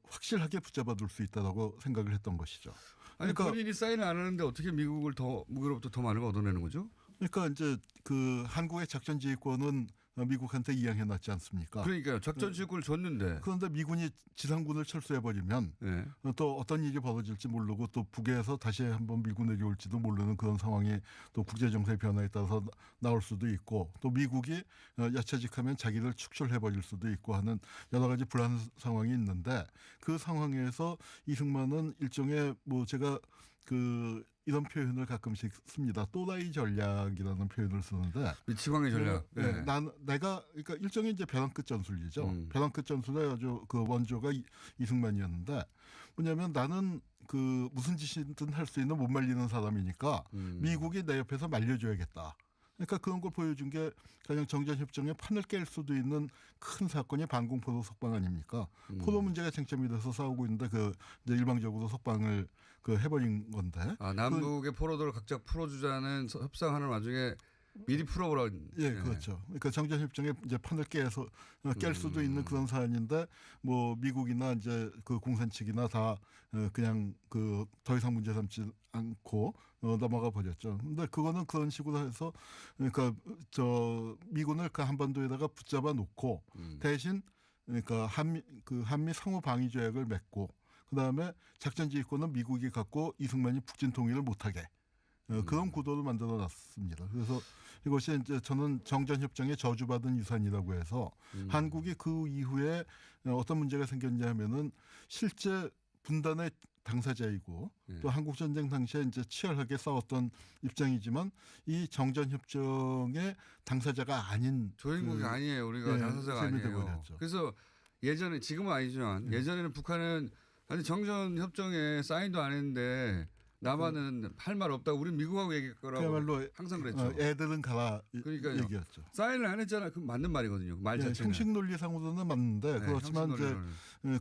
확실하게 붙잡아둘 수 있다라고 생각을 했던 것이죠. 아니 그러니까, 본인이 사인을 안 하는데 어떻게 미국으로부터 더 많은 걸 얻어내는 거죠? 그러니까 이제 그 한국의 작전 지휘권은 미국한테 이양해 놨지 않습니까? 그러니까요. 작전 지휘권을 줬는데. 그런데 미군이 지상군을 철수해 버리면 네. 또 어떤 일이 벌어질지 모르고 또 북에서 다시 한번 밀고 내려올지도 모르는 그런 상황이 또 국제 정세의 변화에 따라서 나올 수도 있고 또 미국이 야채직하면 자기를 축출해 버릴 수도 있고 하는 여러 가지 불안 상황이 있는데 그 상황에서 이승만은 일종의 뭐 제가 그 이런 표현을 가끔씩 씁니다. 또라이 전략이라는 표현을 쓰는데 미치광이 전략. 네. 내가 그러니까 일종의 이제 벼랑 끝 전술이죠. 벼랑 끝 전술의 아주 그 원조가 이승만이었는데 뭐냐면 나는 그 무슨 짓이든 할 수 있는 못 말리는 사람이니까 미국이 내 옆에서 말려줘야겠다. 그러니까 그런 걸 보여준 게 가령 정전협정의 판을 깰 수도 있는 큰 사건이 반공포로 석방 아닙니까? 포로 문제가 쟁점이 돼서 싸우고 있는데 그 이제 일방적으로 석방을 그 해버린 건데. 아 남북의 포로들을 각자 풀어주자는 협상하는 와중에 미리 풀어보라는. 예, 그렇죠. 그러니까 정전협정에 이제 판을 깰 수도 있는 그런 사안인데 뭐 미국이나 이제 그 공산 측이나 다 그냥 그 더 이상 문제 삼지 않고 넘어가 버렸죠. 근데 그거는 그런 식으로 해서 그러니까 저 미군을 그 한반도에다가 붙잡아 놓고 대신 그러니까 한미 상호 방위 조약을 맺고 그다음에 작전 지휘권은 미국이 갖고 이승만이 북진 통일을 못하게. 그런 구도를 만들어 놨습니다. 그래서 이것이 이제 저는 정전협정의 저주받은 유산이라고 해서 한국이 그 이후에 어떤 문제가 생겼냐 하면은 실제 분단의 당사자이고 또 한국전쟁 당시에 이제 치열하게 싸웠던 입장이지만 이 정전협정의 당사자가 아닌 조인국이 아니에요. 우리가 당사자가 아니에요. 버렸죠. 그래서 예전에 지금은 아니지만 예전에는 북한은 아니 정전협정에 사인도 안 했는데 남한은 할 말 없다고 우린 미국하고 얘기할 거라고 그야말로 항상 그랬죠. 애들은 가라 그러니까요. 얘기였죠. 사인을 안 했잖아. 그럼 맞는 말이거든요. 말 자체는. 형식 논리상으로는 맞는데 그렇지만 이제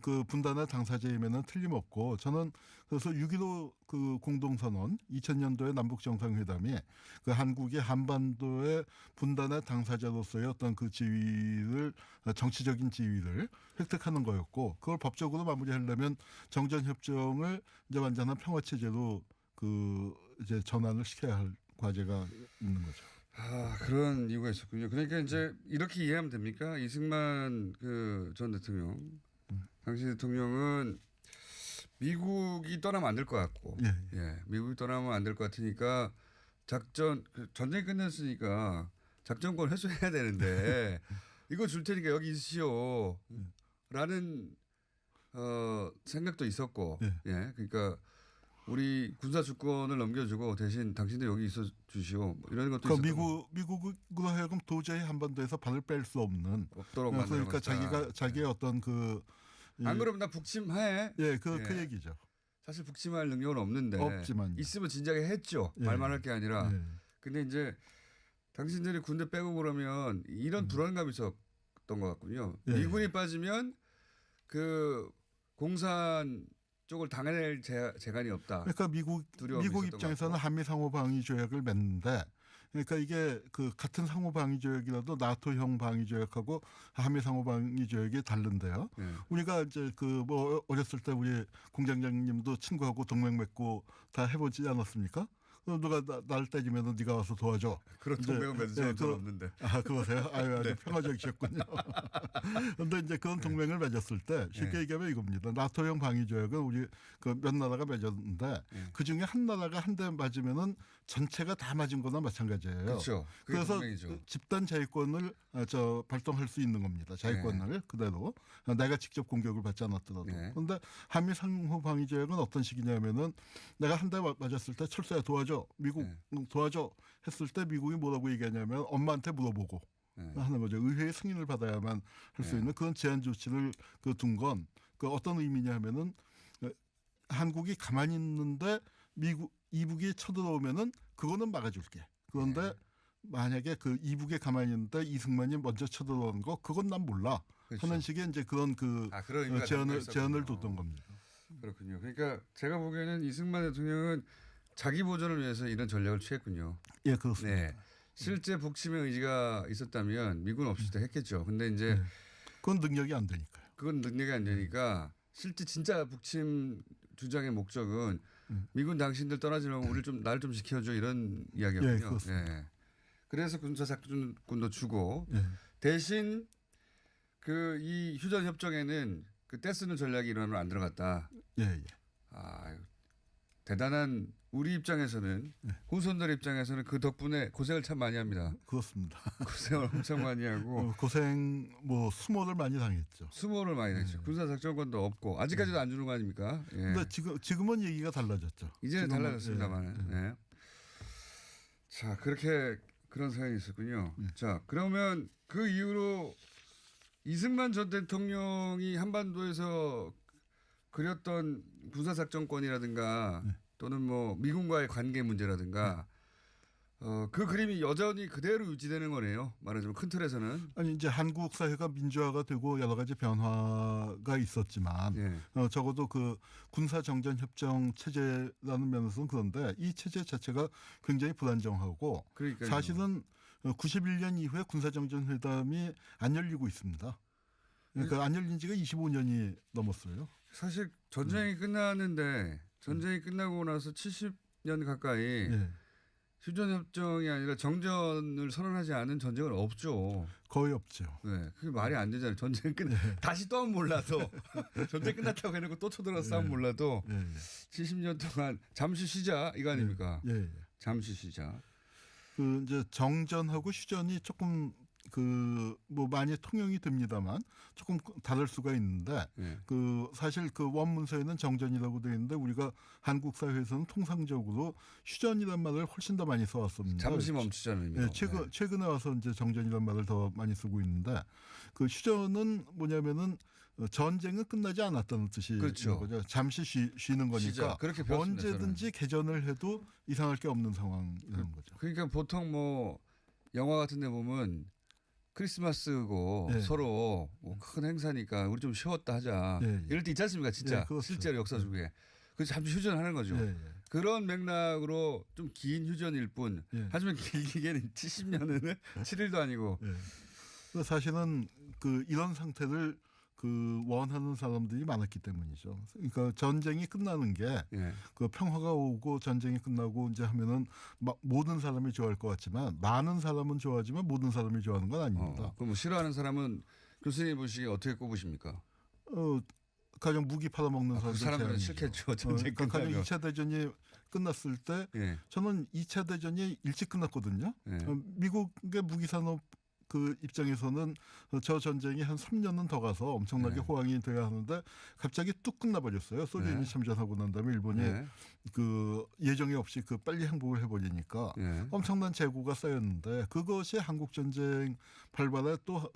그 분단의 당사자임에는 틀림없고 저는 그래서 6.15 그 공동선언 2000년도에 남북 정상회담이 그 한국이 한반도의 분단의 당사자로서의 어떤 그 지위를 정치적인 지위를 획득하는 거였고 그걸 법적으로 마무리하려면 정전협정을 이제 완전한 평화 체제로 그 이제 전환을 시켜야 할 과제가 있는 거죠. 아 그런 이유가 있었군요. 그러니까 이제 이렇게 이해하면 됩니까? 이승만 그 전 대통령, 당시 대통령은 미국이 떠나면 안 될 것 같고, 미국이 떠나면 안 될 것 같으니까 전쟁이 끝났으니까 작전권 회수해야 되는데 이거 줄 테니까 여기 있으시오. 라는 생각도 있었고, 그러니까. 우리 군사 주권을 넘겨주고 대신 당신들 여기 있어 주시오. 뭐 이런 것도 있었고. 미국으로 하여금 도저히 한반도에서 발을 뺄 수 없는. 없도록 그러니까 자기의 어떤 그. 안 그러면 나 북침해. 그 얘기죠. 사실 북침할 능력은 없는데. 없지만. 있으면 진작에 했죠. 말만 할 게 아니라. 근데 이제 당신들이 군대 빼고 그러면 이런 불안감이 있었던 것 같군요. 미군이 빠지면 그 공산 쪽을 당해낼 재간이 없다. 그러니까 미국 입장에서는 한미 상호 방위 조약을 맺는데, 그러니까 이게 그 같은 상호 방위 조약이라도 나토형 방위 조약하고 한미 상호 방위 조약이 다른데요. 우리가 이제 그 뭐 어렸을 때 우리 공장장님도 친구하고 동맹 맺고 다 해보지 않았습니까? 누가 나를 때리면 네가 와서 도와줘. 그런 동맹은 맺은 적 없는데. 아 그러세요? 아주 평화적이셨군요. 그런데 이제 그런 동맹을 맺었을 때 쉽게 얘기하면 이겁니다. 나토형 방위 조약은 우리 그 몇 나라가 맺었는데 그 중에 한 나라가 한 대 맞으면은 전체가 다 맞은 거나 마찬가지예요. 그렇죠. 그래서 동맹이죠. 집단 자위권을 발동할 수 있는 겁니다. 자위권을 그대로 내가 직접 공격을 받지 않았더라도. 그런데 한미 상호 방위 조약은 어떤 식이냐면은 내가 한 대 맞았을 때 철수야 도와줘. 미국 도와줘 했을 때 미국이 뭐라고 얘기하냐면 엄마한테 물어보고 하는 거죠. 의회의 승인을 받아야만 할 수 있는 그런 제한 조치를 둔 건 그 어떤 의미냐 하면은 한국이 가만히 있는데 이북이 쳐들어오면은 그거는 막아줄게. 그런데 만약에 그 이북에 가만히 있는데 이승만이 먼저 쳐들어오는 거 그건 난 몰라. 그렇죠. 하는 식의 이제 그런 제안을 뒀던 겁니다. 그렇군요. 그러니까 제가 보기에는 이승만 대통령은 자기 보전을 위해서 이런 전략을 취했군요. 예, 그렇습니다. 네. 실제 북침의 의지가 있었다면 미군 없이도 했겠죠. 근데 이제 그건 능력이 안 되니까요. 그건 능력이 안 되니까 실제 진짜 북침 주장의 목적은 미군 당신들 떠나지 말고 우리 좀 날 좀 지켜줘 이런 이야기였군요. 예, 그렇습니다. 예. 그래서 군사작전군도 주고 예. 대신 그 이 휴전 협정에는 그 떼쓰는 전략이 일어나면 안 들어갔다. 예, 예. 아, 대단한 우리 입장에서는 후손들 입장에서는 그 덕분에 고생을 참 많이 합니다. 그렇습니다. 고생을 엄청 많이 하고 고생 뭐 수모를 많이 당했죠. 수모를 많이 했죠. 군사작전권도 없고 아직까지도 안 주는 거 아닙니까? 예. 근데 지금은 얘기가 달라졌죠. 이제는 지금은, 달라졌습니다만. 예. 네. 자, 그렇게 그런 사연이 있었군요. 자, 그러면 그 이후로 이승만 전 대통령이 한반도에서 그렸던 군사작전권이라든가 또는 뭐 미군과의 관계 문제라든가 그 그림이 여전히 그대로 유지되는 거네요. 말하자면 큰 틀에서는. 아니 이제 한국 사회가 민주화가 되고 여러 가지 변화가 있었지만 예. 적어도 그 군사 정전 협정 체제라는 면에서는 그런데 이 체제 자체가 굉장히 불안정하고 그러니까요. 사실은 91년 이후에 군사 정전 회담이 안 열리고 있습니다. 그러니까 안 열린 지가 25년이 넘었어요. 사실 전쟁이 끝났는데 전쟁이 끝나고 나서 70년 가까이 예. 휴전협정이 아니라 정전을 선언하지 않은 전쟁은 없죠. 거의 없죠. 네, 그게 말이 안 되잖아요. 전쟁 끝 다시 또 하면 몰라도 전쟁 끝났다고 해놓고 또 쳐들어서 하면 몰라도 70년 동안 잠시 쉬자 이거 아닙니까? 예. 잠시 쉬자. 그 이제 정전하고 휴전이 조금 그 뭐 많이 통용이 됩니다만 조금 다를 수가 있는데 그 사실 그 원문서에는 정전이라고 되어 있는데 우리가 한국 사회에서는 통상적으로 휴전이란 말을 훨씬 더 많이 써왔습니다. 잠시 멈추자는 의미로. 예, 최근에 와서 이제 정전이란 말을 더 많이 쓰고 있는데 그 휴전은 뭐냐면은 전쟁은 끝나지 않았다는 뜻이 그렇죠. 거죠. 잠시 쉬는 거니까 그렇게 배웠습니다, 언제든지 개전을 해도 이상할 게 없는 상황이라는 거죠. 그러니까 보통 뭐 영화 같은 데 보면 크리스마스고 서로 뭐 큰 행사니까 우리 좀 쉬었다 하자. 이럴 때 있지 않습니까? 진짜 그렇죠. 실제로 역사 속에. 그래서 잠시 휴전하는 거죠. 그런 맥락으로 좀 긴 휴전일 뿐. 하지만 길게는 70년은 7일도 아니고. 사실은 그 이런 상태를 그 원하는 사람들이 많았기 때문이죠. 그러니까 전쟁이 끝나는 게 그 평화가 오고 전쟁이 끝나고 이제 하면은 모든 사람이 좋아할 것 같지만 많은 사람은 좋아하지만 모든 사람이 좋아하는 건 아닙니다. 그럼 뭐 싫어하는 사람은 교수님 보시기에 어떻게 꼽으십니까? 가령 무기 팔아먹는 그 사람들은 싫겠죠. 전쟁 그러니까 가령 끝나면. 2차 대전이 끝났을 때 저는 2차 대전이 일찍 끝났거든요. 미국의 무기 산업 그 입장에서는 저 전쟁이 한 3년은 더 가서 엄청나게 호황이 돼야 하는데 갑자기 뚝 끝나버렸어요. 소련이 참전하고 난 다음에 일본이 그 예정에 없이 그 빨리 항복을 해버리니까 엄청난 재고가 쌓였는데 그것이 한국 전쟁 발발에 또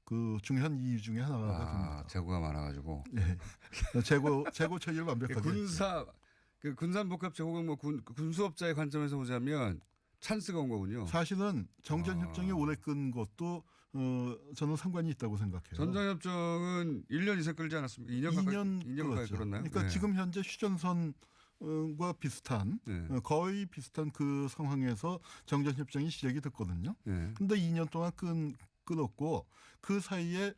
그 중요한 이유 중에 하나가 됩니다. 재고가 많아가지고. 재고 처리를 완벽하게. 그 군산복합 제공은 뭐 군수업자의 관점에서 보자면 찬스가 온 거군요. 사실은 정전협정이 오래 끈 것도 저는 상관이 있다고 생각해요. 정전협정은 1년 이상 끌지 않았습니까? 2년 가까이 끌었나요? 그러니까 지금 현재 휴전선과 비슷한 거의 비슷한 그 상황에서 정전협정이 시작이 됐거든요. 그런데 2년 동안 끊었고 그 사이에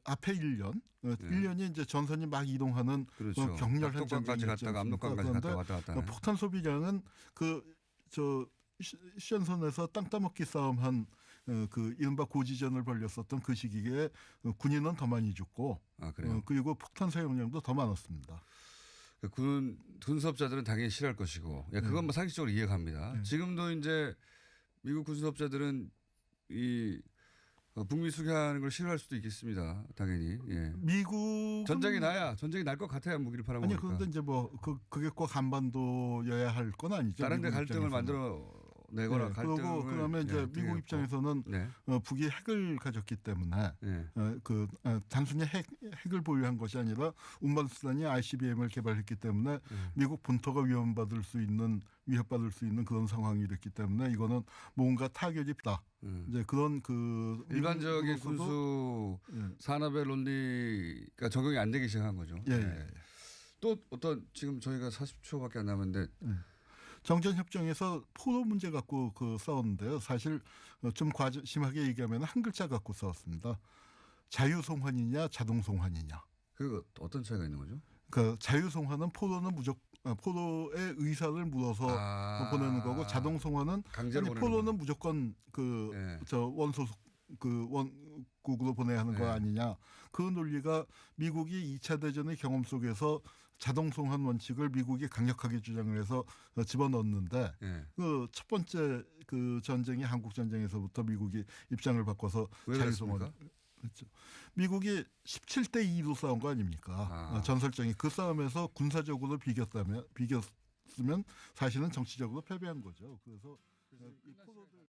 앞에 1년이 이제 전선이 막 이동하는 그렇죠. 격렬한 압록강까지 갔다가 압록강까지 갔다 왔다 갔다. 폭탄 소비량은 휴전선에서 땅 따먹기 싸움한 그 이른바 고지전을 벌였었던 그 시기에 군인은 더 많이 죽고 그리고 폭탄 사용량도 더 많았습니다. 군수업자들은 당연히 싫어할 것이고 그건 뭐 상식적으로 이해갑니다. 지금도 이제 미국 군수업자들은 이 북미 수교하는 걸 싫어할 수도 있겠습니다. 당연히. 미국 전쟁이 날 것 같아요. 무기를 팔아먹으니까. 아니 그런데 이제 뭐 그게 꼭 한반도여야 할 건 아니죠. 다른데 갈등을 만들어 내거나 갈등을. 그러면 이제 미국 입장에서는 북이 핵을 가졌기 때문에 단순히 핵을 보유한 것이 아니라 운반수단이 ICBM을 개발했기 때문에 미국 본토가 위협받을 수 있는 그런 상황이 됐기 때문에 이거는 뭔가 타격이 있다. 이제 그런 그 일반적인 군수 산업의 논리가 적용이 안 되기 시작한 거죠. 또 어떤 지금 저희가 40초밖에 안 남았는데 정전협정에서 포로 문제 갖고 싸웠는데요. 사실 좀 심하게 얘기하면 한 글자 갖고 싸웠습니다. 자유송환이냐 자동송환이냐. 그 어떤 차이가 있는 거죠? 그 자유송환은 포로는 포로의 의사를 물어서 보내는 거고 자동 송환은 강제로 보내는 포로는 거예요. 무조건 예. 원소속 원국으로 보내야 하는 거 예. 아니냐. 그 논리가 미국이 2차 대전의 경험 속에서 자동 송환 원칙을 미국이 강력하게 주장을 해서 집어넣었는데 예. 그 첫 번째 그 전쟁이 한국 전쟁에서부터 미국이 입장을 바꿔서 왜 자유송환. 그랬습니까? 그렇죠. 미국이 17대 2로 싸운 거 아닙니까? 전설적인 그 싸움에서 군사적으로 비겼으면 사실은 정치적으로 패배한 거죠. 그래서 이 포로들